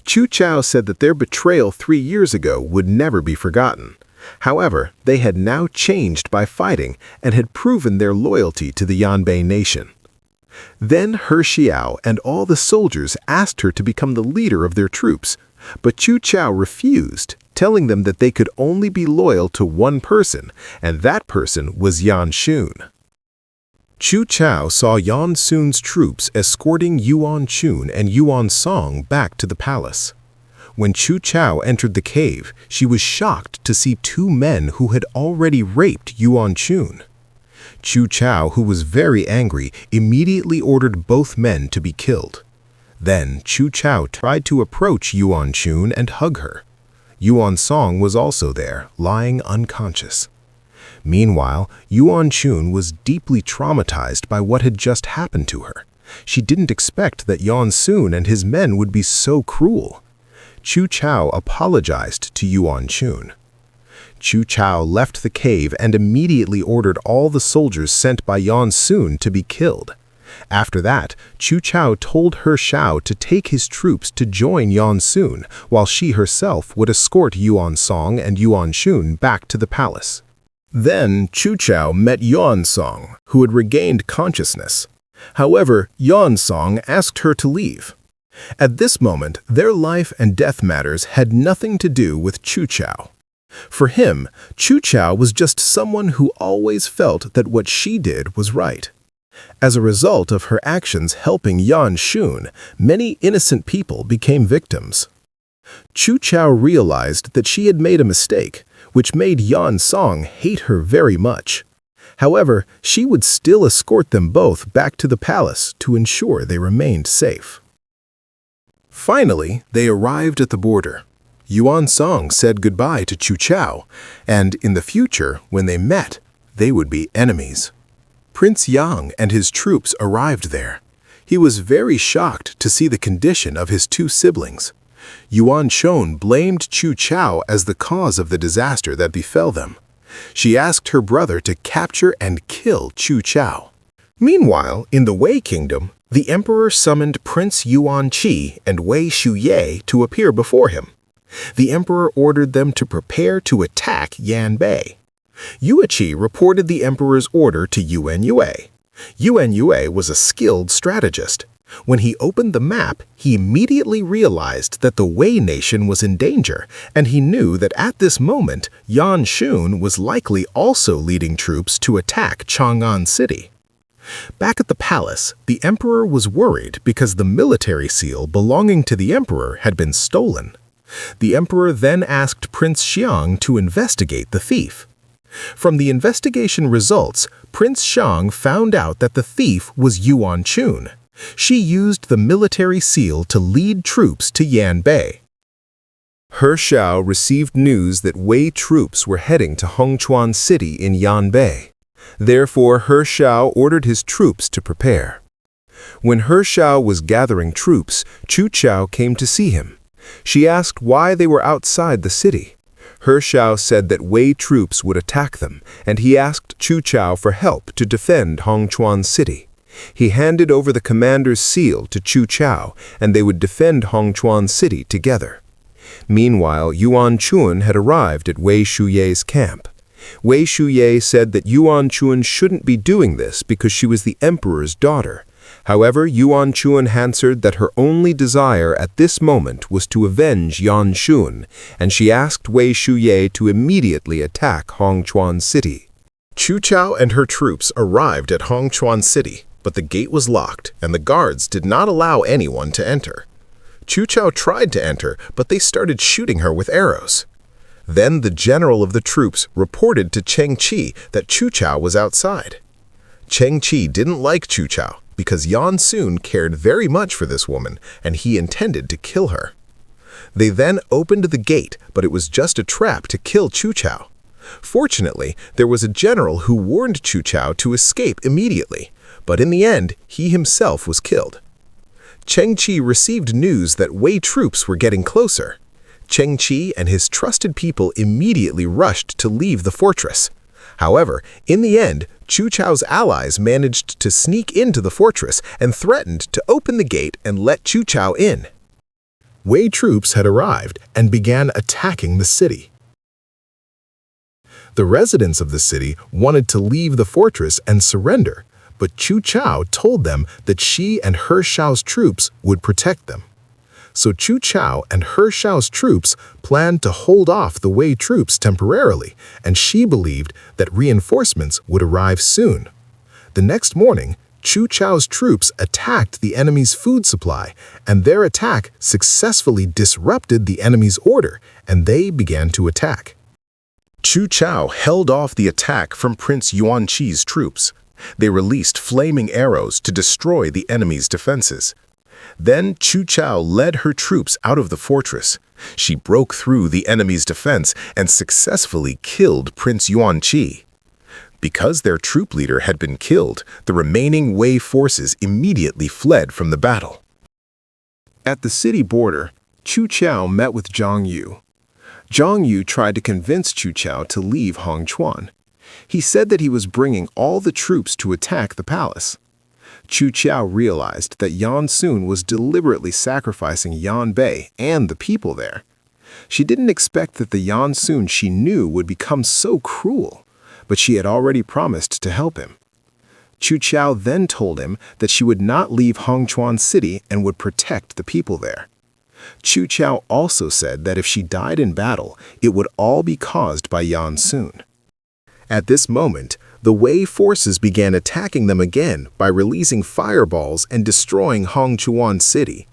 Chu Qiao said that their betrayal 3 years ago would never be forgotten. However, they had now changed by fighting and had proven their loyalty to the Yan Bei nation. Then He Xiao and all the soldiers asked her to become the leader of their troops, but Chu Qiao refused, telling them that they could only be loyal to one person, and that person was Yan Chun. Chu Qiao saw Yan Sun's troops escorting Yuan Chun and Yuan Song back to the palace. When Chu Qiao entered the cave, she was shocked to see 2 men who had already raped Yuan Chun. Chu Qiao, who was very angry, immediately ordered both men to be killed. Then Chu Qiao tried to approach Yuan Chun and hug her. Yuan Song was also there, lying unconscious. Meanwhile, Yuan Chun was deeply traumatized by what had just happened to her. She didn't expect that Yan Sun and his men would be so cruel. Chu Qiao apologized to Yuan Chun. Chu Qiao left the cave and immediately ordered all the soldiers sent by Yan Sun to be killed. After that, Chu Qiao told He Xiao to take his troops to join Yan Sun, while she herself would escort Yuan Song and Yuan Chun back to the palace. Then Chu Qiao met Yuan Song, who had regained consciousness. However, Yuan Song asked her to leave. At this moment, their life and death matters had nothing to do with Chu Qiao. For him, Chu Qiao was just someone who always felt that what she did was right. As a result of her actions helping Yan Xun, many innocent people became victims. Chu Qiao realized that she had made a mistake, which made Yan Song hate her very much. However, she would still escort them both back to the palace to ensure they remained safe. Finally, they arrived at the border. Yuan Song said goodbye to Chu Qiao, and in the future, when they met, they would be enemies. Prince Yang and his troops arrived there. He was very shocked to see the condition of his two siblings. Yuan Shun blamed Chu Qiao as the cause of the disaster that befell them. She asked her brother to capture and kill Chu Qiao. Meanwhile, in the Wei Kingdom, the emperor summoned Prince Yuan Qi and Wei Shuye to appear before him. The emperor ordered them to prepare to attack Yan Bei. Yue Qi reported the emperor's order to Yuwen Yue. Yuwen Yue was a skilled strategist. When he opened the map, he immediately realized that the Wei nation was in danger, and he knew that at this moment, Yan Xun was likely also leading troops to attack Chang'an City. Back at the palace, the emperor was worried because the military seal belonging to the emperor had been stolen. The emperor then asked Prince Xiang to investigate the thief. From the investigation results, Prince Xiang found out that the thief was Yuan Chun. She used the military seal to lead troops to Yan Bei. He Shao received news that Wei troops were heading to Hongchuan City in Yan Bei. Therefore, He Shao ordered his troops to prepare. When He Shao was gathering troops, Chu Qiao came to see him. She asked why they were outside the city. He Shao said that Wei troops would attack them, and he asked Chu Qiao for help to defend Hongchuan City. He handed over the commander's seal to Chu Qiao, and they would defend Hongchuan City together. Meanwhile, Yuan Chun had arrived at Wei Shuye's camp. Wei Shuye said that Yuan Chun shouldn't be doing this because she was the emperor's daughter. However, Yuan Chun answered that her only desire at this moment was to avenge Yan Xun, and she asked Wei Shuye to immediately attack Hongchuan City. Chu Qiao and her troops arrived at Hongchuan City, but the gate was locked, and the guards did not allow anyone to enter. Chu Qiao tried to enter, but they started shooting her with arrows. Then the general of the troops reported to Cheng Qi that Chu Qiao was outside. Cheng Qi didn't like Chu Qiao because Yan Xun cared very much for this woman, and he intended to kill her. They then opened the gate, but it was just a trap to kill Chu Qiao. Fortunately, there was a general who warned Chu Qiao to escape immediately, but in the end, he himself was killed. Cheng Qi received news that Wei troops were getting closer. Cheng Qi and his trusted people immediately rushed to leave the fortress. However, in the end, Chu Qiao's allies managed to sneak into the fortress and threatened to open the gate and let Chu Qiao in. Wei troops had arrived and began attacking the city. The residents of the city wanted to leave the fortress and surrender, but Chu Qiao told them that she and He Shao's troops would protect them. So Chu Qiao and He Shao's troops planned to hold off the Wei troops temporarily, and she believed that reinforcements would arrive soon. The next morning, Chu Qiao's troops attacked the enemy's food supply, and their attack successfully disrupted the enemy's order, and they began to attack. Chu Qiao held off the attack from Prince Yuan Qi's troops. They released flaming arrows to destroy the enemy's defenses. Then Chu Qiao led her troops out of the fortress. She broke through the enemy's defense and successfully killed Prince Yuan Qi. Because their troop leader had been killed, the remaining Wei forces immediately fled from the battle. At the city border, Chu Qiao met with Zhang Yu. Zhang Yu tried to convince Chu Qiao to leave Hongchuan. He said that he was bringing all the troops to attack the palace. Chu Qiao realized that Yan Xun was deliberately sacrificing Yan Bei and the people there. She didn't expect that the Yan Xun she knew would become so cruel, but she had already promised to help him. Chu Qiao then told him that she would not leave Hongchuan City and would protect the people there. Chu Qiao also said that if she died in battle, it would all be caused by Yan Sun. At this moment, the Wei forces began attacking them again by releasing fireballs and destroying Hongchuan City.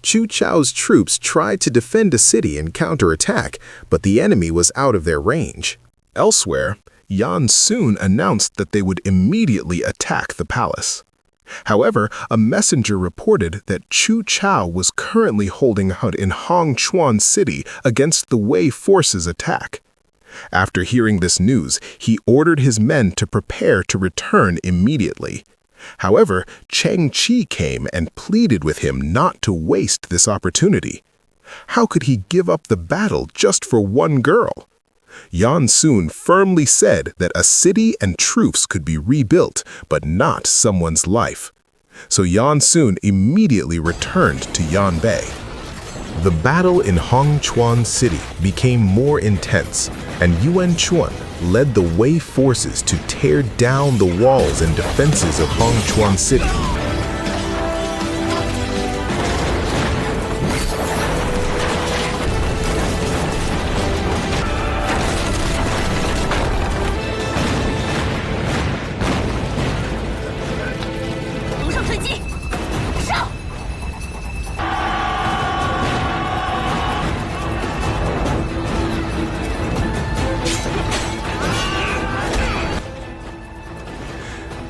Chu Qiao's troops tried to defend a city and counterattack, but the enemy was out of their range. Elsewhere, Yan Sun announced that they would immediately attack the palace. However, a messenger reported that Chu Qiao was currently holding out in Hongchuan City against the Wei forces' attack. After hearing this news, he ordered his men to prepare to return immediately. However, Cheng Qi came and pleaded with him not to waste this opportunity. How could he give up the battle just for one girl? Yan Sun firmly said that a city and troops could be rebuilt, but not someone's life. So Yan Sun immediately returned to Yan Bei. The battle in Hongchuan City became more intense, and Yuwen Yue led the Wei forces to tear down the walls and defenses of Hongchuan City.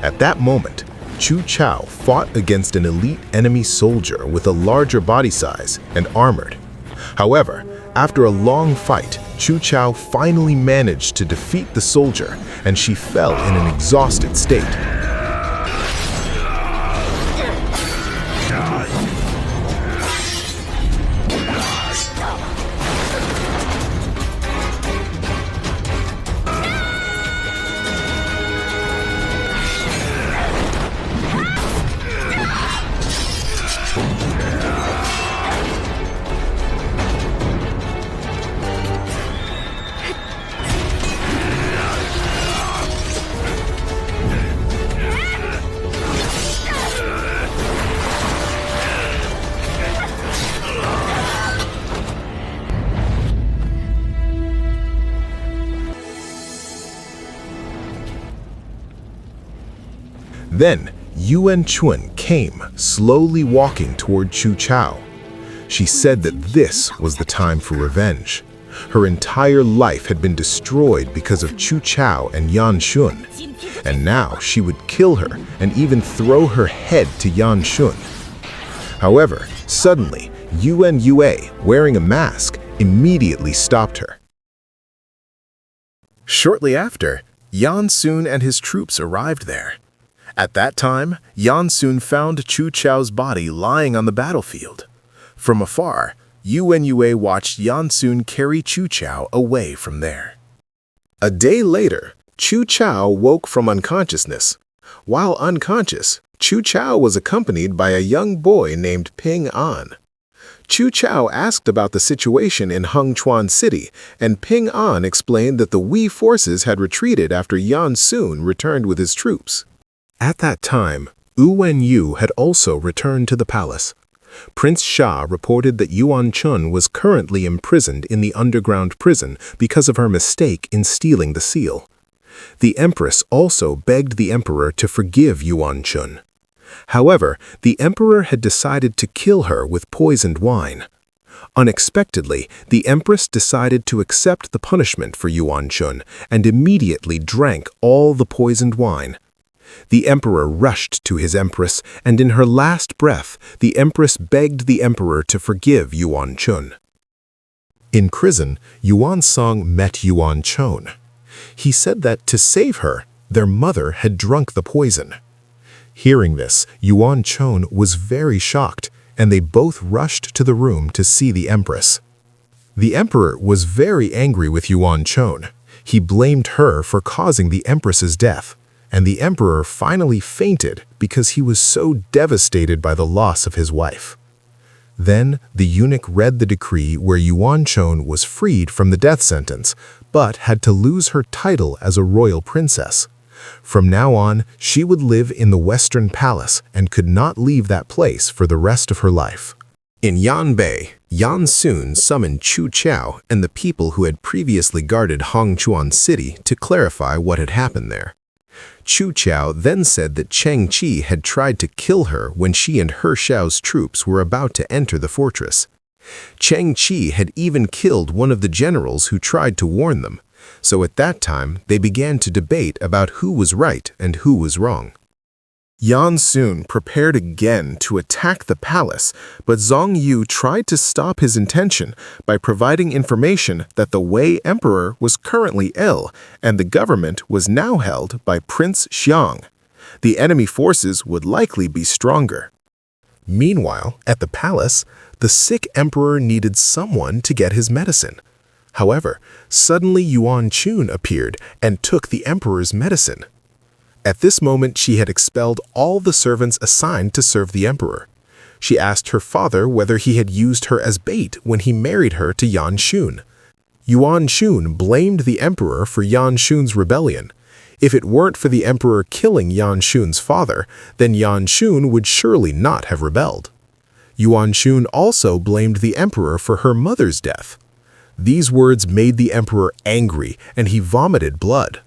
At that moment, Chu Qiao fought against an elite enemy soldier with a larger body size and armored. However, after a long fight, Chu Qiao finally managed to defeat the soldier, and she fell in an exhausted state. Then, Yuwen Yue came, slowly walking toward Chu Qiao. She said that this was the time for revenge. Her entire life had been destroyed because of Chu Qiao and Yan Sun, and now she would kill her and even throw her head to Yan Sun. However, suddenly, Yuwen Yue, wearing a mask, immediately stopped her. Shortly after, Yan Sun and his troops arrived there. At that time, Yan Sun found Chu Qiao's body lying on the battlefield. From afar, Yuwen Yue watched Yan Sun carry Chu Qiao away from there. A day later, Chu Qiao woke from unconsciousness. While unconscious, Chu Qiao was accompanied by a young boy named Ping An. Chu Qiao asked about the situation in Hongchuan City, and Ping An explained that the Wei forces had retreated after Yan Sun returned with his troops. At that time, Yuwen Yue had also returned to the palace. Prince Sha reported that Yuan Chun was currently imprisoned in the underground prison because of her mistake in stealing the seal. The empress also begged the emperor to forgive Yuan Chun. However, the emperor had decided to kill her with poisoned wine. Unexpectedly, the empress decided to accept the punishment for Yuan Chun and immediately drank all the poisoned wine. The emperor rushed to his empress, and in her last breath, the empress begged the emperor to forgive Yuan Chun. In prison, Yuan Song met Yuan Chun. He said that to save her, their mother had drunk the poison. Hearing this, Yuan Chun was very shocked, and they both rushed to the room to see the empress. The emperor was very angry with Yuan Chun. He blamed her for causing the empress's death, and the emperor finally fainted because he was so devastated by the loss of his wife. Then the eunuch read the decree where Yuan Chun was freed from the death sentence, but had to lose her title as a royal princess. From now on, she would live in the Western Palace and could not leave that place for the rest of her life. In Yan Bei, Yan soon summoned Chu Qiao and the people who had previously guarded Hongchuan City to clarify what had happened there. Chu Qiao then said that Cheng Qi had tried to kill her when she and He Xiao's troops were about to enter the fortress. Cheng Qi had even killed one of the generals who tried to warn them, so at that time they began to debate about who was right and who was wrong. Yan soon prepared again to attack the palace, but Zhang Yu tried to stop his intention by providing information that the Wei Emperor was currently ill and the government was now held by Prince Xiang. The enemy forces would likely be stronger. Meanwhile, at the palace, the sick emperor needed someone to get his medicine. However, suddenly Yuan Chun appeared and took the emperor's medicine. At this moment, she had expelled all the servants assigned to serve the emperor. She asked her father whether he had used her as bait when he married her to Yan Shun. Yuan Chun blamed the emperor for Yan Shun's rebellion. If it weren't for the emperor killing Yan Shun's father, then Yan Shun would surely not have rebelled. Yuan Chun also blamed the emperor for her mother's death. These words made the emperor angry, and he vomited blood.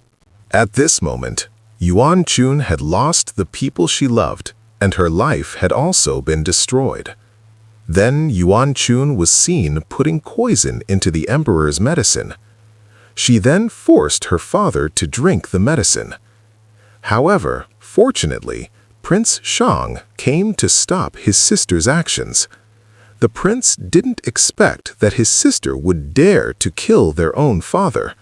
At this moment, Yuan Chun had lost the people she loved, and her life had also been destroyed. Then Yuan Chun was seen putting poison into the emperor's medicine. She then forced her father to drink the medicine. However, fortunately, Prince Shang came to stop his sister's actions. The prince didn't expect that his sister would dare to kill their own father.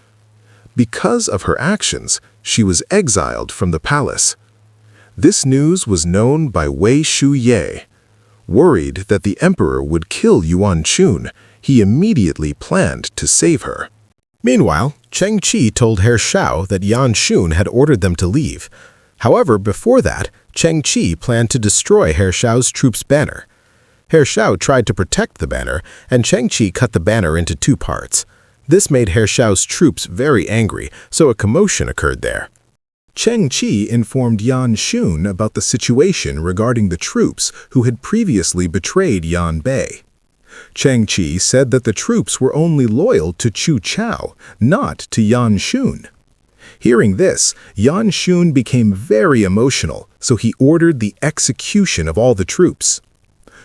Because of her actions, she was exiled from the palace. This news was known by Wei Shuye. Worried that the emperor would kill Yuan Chun, he immediately planned to save her. Meanwhile, Cheng Qi told He Xiao that Yan Shun had ordered them to leave. However, before that, Cheng Qi planned to destroy He Xiao's troops' banner. He Xiao tried to protect the banner, and Cheng Qi cut the banner into two parts. This made He Xiao's troops very angry, so a commotion occurred there. Cheng Qi informed Yan Shun about the situation regarding the troops who had previously betrayed Yan Bei. Cheng Qi said that the troops were only loyal to Chu Qiao, not to Yan Shun. Hearing this, Yan Shun became very emotional, so he ordered the execution of all the troops.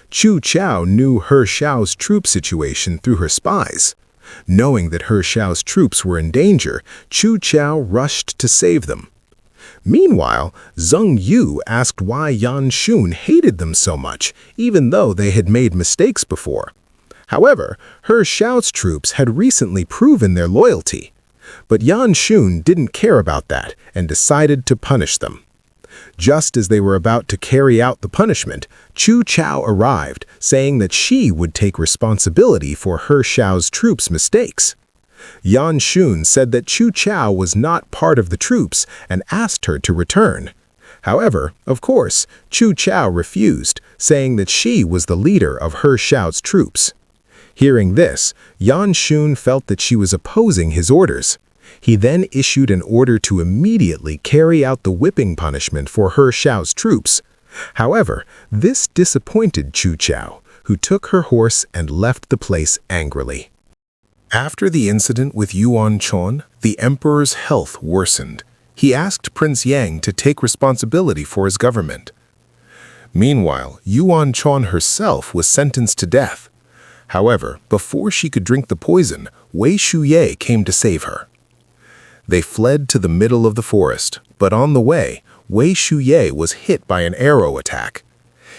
Chu Qiao knew He Xiao's troop situation through her spies. Knowing that He Xiao's troops were in danger, Chu Qiao rushed to save them. Meanwhile, Zhang Yu asked why Yan Shun hated them so much, even though they had made mistakes before. However, He Xiao's troops had recently proven their loyalty. But Yan Shun didn't care about that and decided to punish them. Just as they were about to carry out the punishment, Chu Qiao arrived, saying that she would take responsibility for He Xiao's troops' mistakes. Yan Shun said that Chu Qiao was not part of the troops and asked her to return. However, of course, Chu Qiao refused, saying that she was the leader of He Xiao's troops. Hearing this, Yan Shun felt that she was opposing his orders. He then issued an order to immediately carry out the whipping punishment for He Xiao's troops. However, this disappointed Chu Qiao, who took her horse and left the place angrily. After the incident with Yuan Chun, the emperor's health worsened. He asked Prince Yang to take responsibility for his government. Meanwhile, Yuan Chun herself was sentenced to death. However, before she could drink the poison, Wei Shuye came to save her. They fled to the middle of the forest, but on the way, Wei Shuye was hit by an arrow attack.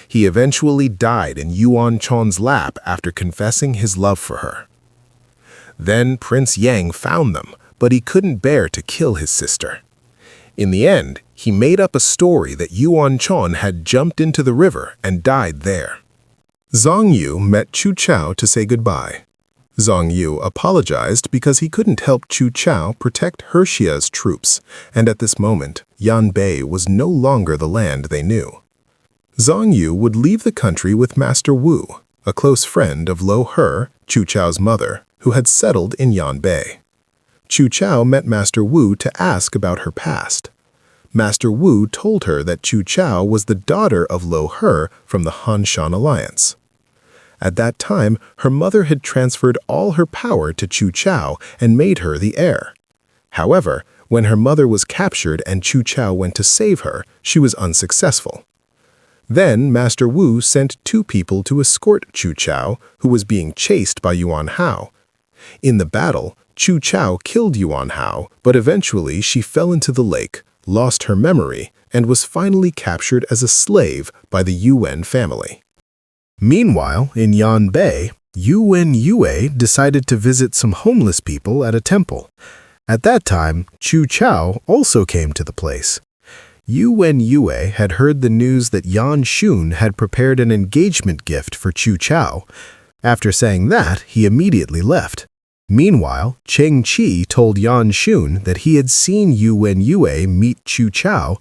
He eventually died in Yuan Chun's lap after confessing his love for her. Then Prince Yang found them, but he couldn't bear to kill his sister. In the end, he made up a story that Yuan Chun had jumped into the river and died there. Zhang Yu met Chu Qiao to say goodbye. Zhang Yu apologized because he couldn't help Chu Qiao protect He Xiao's troops, and at this moment, Yan Bei was no longer the land they knew. Zhang Yu would leave the country with Master Wu, a close friend of Lo He, Chu Qiao's mother, who had settled in Yan Bei. Chu Qiao met Master Wu to ask about her past. Master Wu told her that Chu Qiao was the daughter of Lo He from the Han-Shan alliance. At that time, her mother had transferred all her power to Chu Qiao and made her the heir. However, when her mother was captured and Chu Qiao went to save her, she was unsuccessful. Then Master Wu sent 2 people to escort Chu Qiao, who was being chased by Yuan Hao. In the battle, Chu Qiao killed Yuan Hao, but eventually she fell into the lake, lost her memory, and was finally captured as a slave by the Yuwen family. Meanwhile, in Yan Bei, Yuwen Yue decided to visit some homeless people at a temple. At that time, Chu Qiao also came to the place. Yuwen Yue had heard the news that Yan Xun had prepared an engagement gift for Chu Qiao. After saying that, he immediately left. Meanwhile, Cheng Qi told Yan Xun that he had seen Yuwen Yue meet Chu Qiao.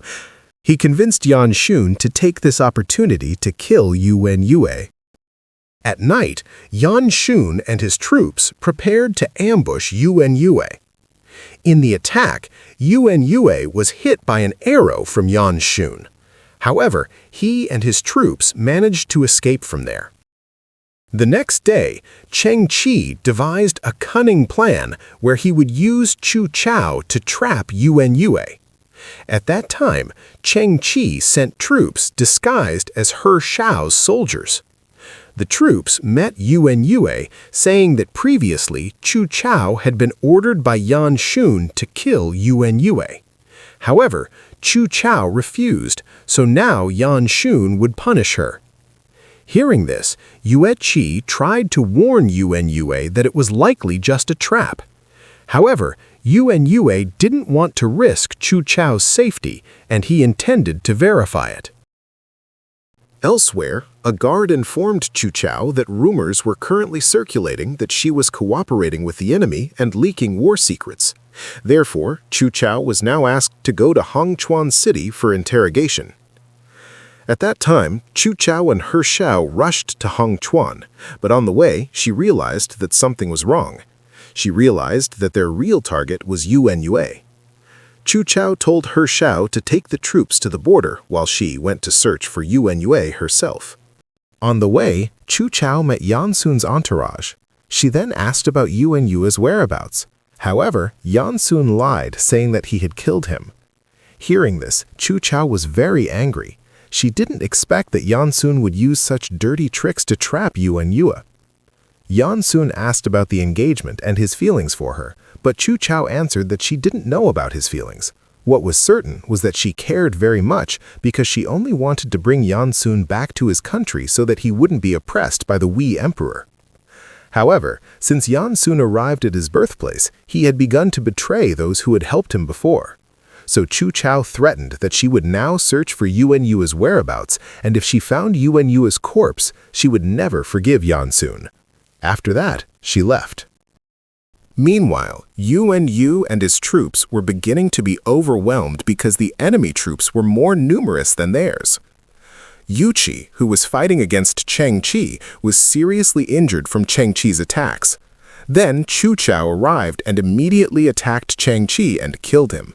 He convinced Yan Xun to take this opportunity to kill Yuwen Yue. At night, Yan Xun and his troops prepared to ambush Yuwen Yue. In the attack, Yuwen Yue was hit by an arrow from Yan Xun. However, he and his troops managed to escape from there. The next day, Cheng Qi devised a cunning plan where he would use Chu Qiao to trap Yuwen Yue. At that time, Cheng Qi sent troops disguised as He Shao's soldiers. The troops met Yuwen Yue, saying that previously Chu Qiao had been ordered by Yan Xun to kill Yuwen Yue. However, Chu Qiao refused, so now Yan Xun would punish her. Hearing this, Yue Qi tried to warn Yuwen Yue that it was likely just a trap. However, Yuwen Yue didn't want to risk Chu Qiao's safety, and he intended to verify it. Elsewhere, a guard informed Chu Qiao that rumors were currently circulating that she was cooperating with the enemy and leaking war secrets. Therefore, Chu Qiao was now asked to go to Hongchuan City for interrogation. At that time, Chu Qiao and He Shao rushed to Hongchuan, but on the way, she realized that something was wrong. She realized that their real target was Yuwen Yue. Chu Qiao told He Shao to take the troops to the border while she went to search for Yuwen Yue herself. On the way, Chu Qiao met Yan Xun's entourage. She then asked about Yuwen Yue's whereabouts. However, Yan Xun lied, saying that he had killed him. Hearing this, Chu Qiao was very angry. She didn't expect that Yan Xun would use such dirty tricks to trap Yuwen Yue. Yan Xun asked about the engagement and his feelings for her, but Chu Qiao answered that she didn't know about his feelings. What was certain was that she cared very much because she only wanted to bring Yan Xun back to his country so that he wouldn't be oppressed by the Wei Emperor. However, since Yan Xun arrived at his birthplace, he had begun to betray those who had helped him before. So Chu Qiao threatened that she would now search for Yuwen Yue's whereabouts, and if she found Yuwen Yue's corpse, she would never forgive Yan Xun. After that, she left. Meanwhile, Yuwen Yue and his troops were beginning to be overwhelmed because the enemy troops were more numerous than theirs. Yu Qi, who was fighting against Cheng Qi, was seriously injured from Cheng Qi's attacks. Then Chu Qiao arrived and immediately attacked Cheng Qi and killed him.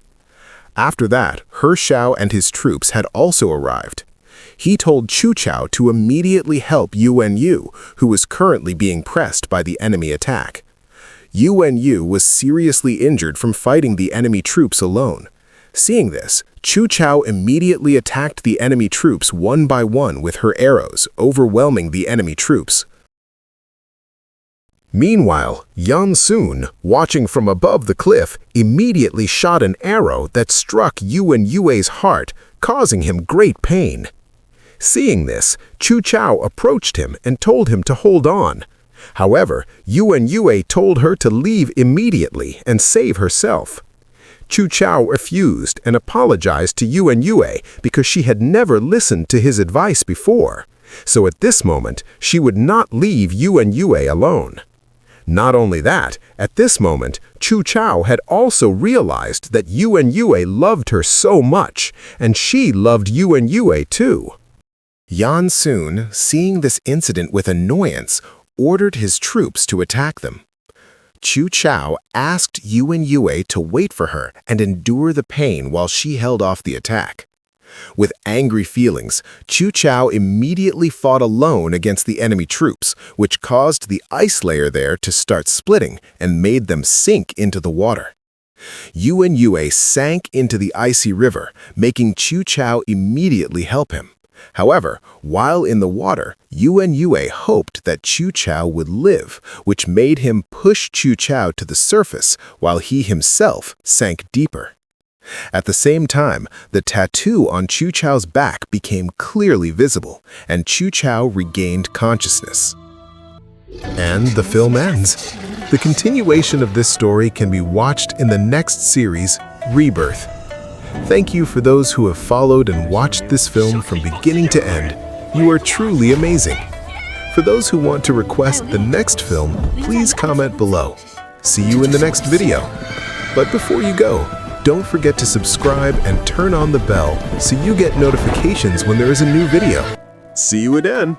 After that, He Shao and his troops had also arrived. He told Chu Qiao to immediately help Yuwen Yue, who was currently being pressed by the enemy attack. Yuwen Yue was seriously injured from fighting the enemy troops alone. Seeing this, Chu Qiao immediately attacked the enemy troops one by one with her arrows, overwhelming the enemy troops. Meanwhile, Yan Xun, watching from above the cliff, immediately shot an arrow that struck Yuwen Yue's heart, causing him great pain. Seeing this, Chu Qiao approached him and told him to hold on. However, Yuwen Yue told her to leave immediately and save herself. Chu Qiao refused and apologized to Yuwen Yue because she had never listened to his advice before. So at this moment, she would not leave Yuwen Yue alone. Not only that, at this moment, Chu Qiao had also realized that Yuwen Yue loved her so much, and she loved Yuwen Yue too. Yan Xun, seeing this incident with annoyance, ordered his troops to attack them. Chu Qiao asked Yuwen Yue to wait for her and endure the pain while she held off the attack. With angry feelings, Chu Qiao immediately fought alone against the enemy troops, which caused the ice layer there to start splitting and made them sink into the water. Yuwen Yue sank into the icy river, making Chu Qiao immediately help him. However, while in the water, Yuwen Yue hoped that Chu Qiao would live, which made him push Chu Qiao to the surface while he himself sank deeper. At the same time, the tattoo on Chu Qiao's back became clearly visible, and Chu Qiao regained consciousness. And the film ends. The continuation of this story can be watched in the next series, Rebirth. Thank you for those who have followed and watched this film from beginning to end. You are truly amazing. For those who want to request the next film, please comment below. See you in the next video. But before you go, don't forget to subscribe and turn on the bell so you get notifications when there is a new video. See you again!